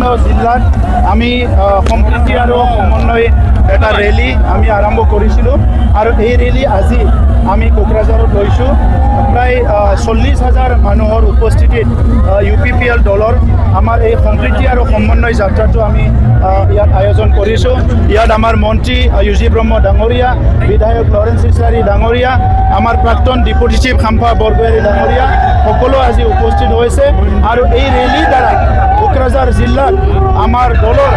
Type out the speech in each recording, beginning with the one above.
বিভিন্ন জিলাত আমি সম্প্ৰীতি আৰু সমন্বয় এটা ৰেলী আমি আৰম্ভ কৰিছিলোঁ আৰু এই ৰেলী আজি আমি কোকৰাঝাৰত লৈছোঁ। প্ৰায় 40,000 মানুহৰ উপস্থিতিত UPPL দলৰ আমাৰ এই সম্প্ৰীতি আৰু সমন্বয় যাত্ৰাটো আমি ইয়াত আয়োজন কৰিছোঁ। ইয়াত আমাৰ মন্ত্ৰী UG ব্ৰহ্ম ডাঙৰীয়া, বিধায়ক লৰেন্স ইছাৰী ডাঙৰীয়া, আমাৰ প্ৰাক্তন ডিপুটি চিফ খাম্পা বৰগোহাঁই ডাঙৰীয়া সকলো আজি উপস্থিত হৈছে আৰু এই ৰেলীৰ দ্বাৰা কোকৰাঝাৰ জিলাত আমাৰ দলৰ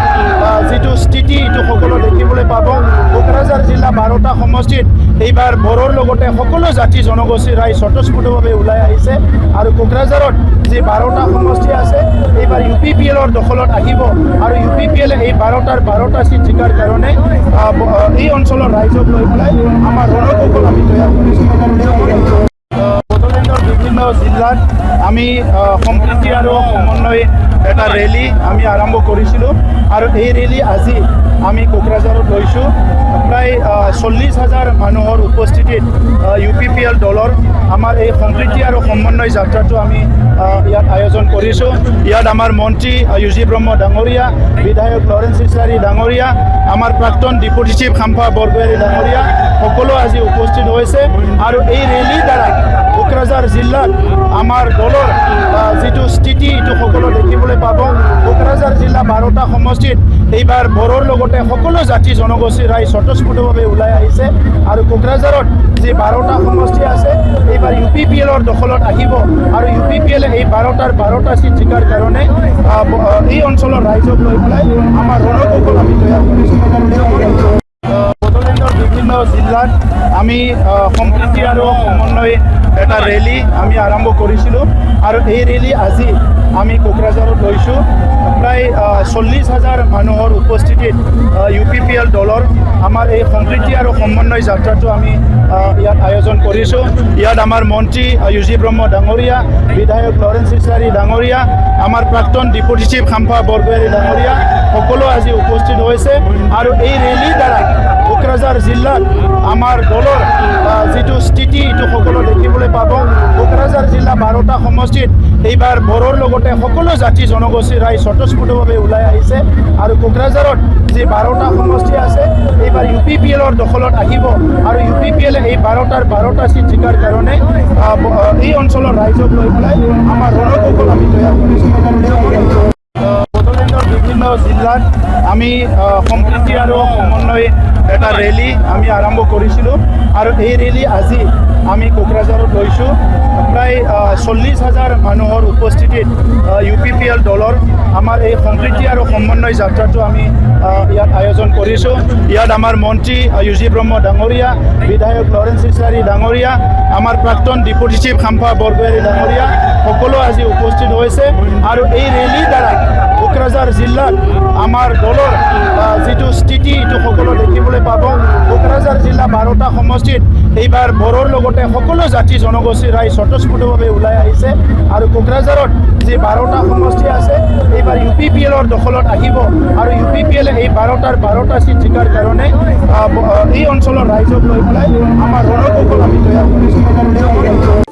যিটো স্থিতি এইটো সকলো দেখিবলৈ পাব। কোকৰাঝাৰ জিলা 12টা সমষ্টিত এইবাৰ বড়োৰ লগতে সকলো জাতি জনগোষ্ঠীৰ ৰাইজ স্বতঃস্ফূৰ্তভাৱে ওলাই আহিছে আৰু কোকৰাঝাৰত যি 12টা সমষ্টি আছে এইবাৰ UPPLৰ দখলত আহিব আৰু UPPL এই 12টা চিট জিকাৰ কাৰণে এই অঞ্চলৰ ৰাইজক লৈ পেলাই আমাৰ ৰণকৌশল আমি তৈয়াৰ কৰিছোঁ। বড়োলেণ্ডৰ বিভিন্ন জিলাত আমি সম্প্ৰীতি আৰু সমন্বয় এটা ৰেলী আমি আৰম্ভ কৰিছিলোঁ আৰু এই ৰেলী আজি আমি কোকৰাঝাৰত লৈছোঁ। প্ৰায় 40,000 মানুহৰ উপস্থিতিত UPPL দলৰ আমাৰ এই সম্প্ৰীতি আৰু সমন্বয় যাত্ৰাটো আমি ইয়াত আয়োজন কৰিছোঁ। ইয়াত আমাৰ মন্ত্ৰী UG ব্ৰহ্ম ডাঙৰীয়া, বিধায়ক লৰেন্স ইছাৰী ডাঙৰীয়া, আমাৰ প্ৰাক্তন ডিপুটি চিফ খাম্পা বৰগোহাঁই ডাঙৰীয়া সকলো আজি উপস্থিত হৈছে আৰু এই ৰেলীৰ দ্বাৰা কোকৰাঝাৰ জিলাত আমাৰ দলৰ যিটো স্থিতি এইটো সকলো দেখিবলৈ পাব। কোকৰাঝাৰ জিলা 12টা সমষ্টিত এইবাৰ বড়োৰ লগতে সকলো জাতি জনগোষ্ঠীৰ ৰাইজ স্বতঃস্ফূৰ্তভাৱে ওলাই আহিছে আৰু কোকৰাঝাৰত যি 12টা সমষ্টি আছে এইবাৰ UPPLৰ দখলত আহিব আৰু UPPL এই 12টা চিট জিকাৰ কাৰণে এই অঞ্চলৰ ৰাইজক লৈ পেলাই আমাৰ ৰণকৌশল আমি তৈয়াৰ কৰিছোঁ। বড়োলেণ্ডৰ বিভিন্ন জিলাত আমি সম্প্ৰীতি আৰু সমন্বয় এটা ৰেলী আমি আৰম্ভ কৰিছিলোঁ আৰু এই ৰেলী আজি আমি কোকৰাঝাৰত লৈছোঁ। প্ৰায় 40,000 মানুহৰ উপস্থিতিত UPPL দলৰ আমাৰ এই সম্প্ৰীতি আৰু সমন্বয় যাত্ৰাটো আমি ইয়াত আয়োজন কৰিছোঁ। ইয়াত আমাৰ মন্ত্ৰী UG ব্ৰহ্ম ডাঙৰীয়া, বিধায়ক লৰেন্স ইছাৰী ডাঙৰীয়া, আমাৰ প্ৰাক্তন ডিপুটি চিফ খাম্পা বৰগোহাঁই ডাঙৰীয়া সকলো আজি উপস্থিত হৈছে আৰু এই ৰেলীৰ দ্বাৰা কোকৰাঝাৰ জিলাত আমাৰ দলৰ যিটো স্থিতি এইটো সকলো দেখিবলৈ পাব। কোকৰাঝাৰ জিলা 12টা সমষ্টিত এইবাৰ বড়োৰ লগতে সকলো জাতি জনগোষ্ঠীৰ ৰাইজ স্বতঃস্ফূৰ্তভাৱে ওলাই আহিছে আৰু কোকৰাঝাৰত যি 12টা সমষ্টি আছে এইবাৰ UPPLৰ দখলত আহিব আৰু UPPL এই 12টা চিট জিকাৰ কাৰণে এই অঞ্চলৰ ৰাইজক লৈ পেলাই আমাৰ ৰণকৌশল আমি তৈয়াৰ কৰিছোঁ। বড়োলেণ্ডৰ বিভিন্ন জিলাত আমি সম্প্ৰীতি আৰু সমন্বয় এটা ৰেলী আমি আৰম্ভ কৰিছিলোঁ আৰু এই ৰেলী আজি আমি কোকৰাঝাৰত লৈছোঁ। প্ৰায় 40,000 মানুহৰ উপস্থিতিত UPPL দলৰ আমাৰ এই সম্প্ৰীতি আৰু সমন্বয় যাত্ৰাটো আমি ইয়াত আয়োজন কৰিছোঁ। ইয়াত আমাৰ মন্ত্ৰী UG ব্ৰহ্ম ডাঙৰীয়া, বিধায়ক লৰেন্স ইছাৰী ডাঙৰীয়া, আমাৰ প্ৰাক্তন ডিপুটি চিফ খাম্পা বৰগোহাঁই ডাঙৰীয়া সকলো আজি উপস্থিত হৈছে আৰু এই ৰেলীৰ দ্বাৰা কোকৰাঝাৰ জিলাত আমাৰ দলৰ যিটো স্থিতি এইটো সকলো দেখিবলৈ পাব। কোকৰাঝাৰ জিলা 12টা সমষ্টিত এইবাৰ বড়োৰ লগতে সকলো জাতি জনগোষ্ঠীৰ ৰাইজ স্বতঃস্ফূৰ্তভাৱে ওলাই আহিছে আৰু কোকৰাঝাৰত যি 12টা সমষ্টি আছে এইবাৰ UPPLৰ দখলত আহিব আৰু UPPL এই 12টা চিট জিকাৰ কাৰণে এই অঞ্চলৰ ৰাইজক লৈ পেলাই আমাৰ ৰণকৌশল আমি তৈয়াৰ কৰিছোঁ।